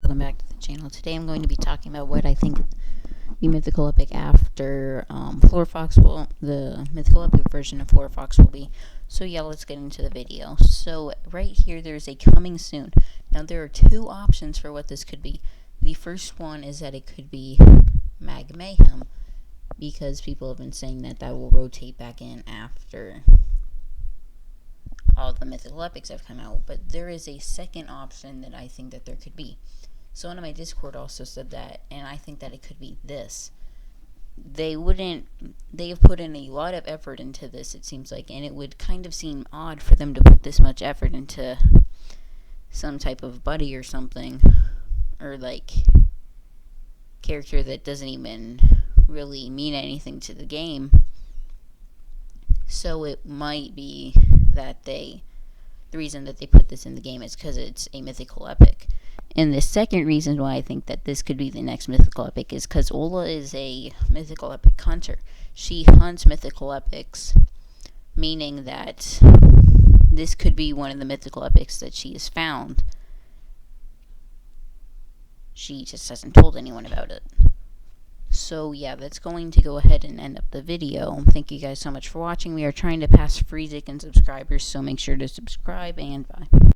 welcome back to the channel. Today I'm going to be talking about what I think the Mythical Epic after the Mythical Epic version of Floor Fox will be. So yeah, let's get into the video. So right here there's a coming soon. Now there are two options for what this could be. The first one is that it could be Mag Mayhem, because people have been saying that will rotate back in after all the Mythical Epics have come out. But there is a second option that I think that there could be. Someone in my Discord also said that, and I think that it could be this. They have put in a lot of effort into this, it seems like, and it would kind of seem odd for them to put this much effort into some type of buddy or something, or like character that doesn't even really mean anything to the game. So it might be that the reason that they put this in the game is because it's a Mythical Epic. And the second reason why I think that this could be the next Mythical Epic is because Ola is a Mythical Epic hunter. She hunts Mythical Epics, meaning that this could be one of the Mythical Epics that she has found. She just hasn't told anyone about it. So yeah, that's going to go ahead and end up the video. Thank you guys so much for watching. We are trying to pass Freezic in subscribers, so make sure to subscribe, and bye.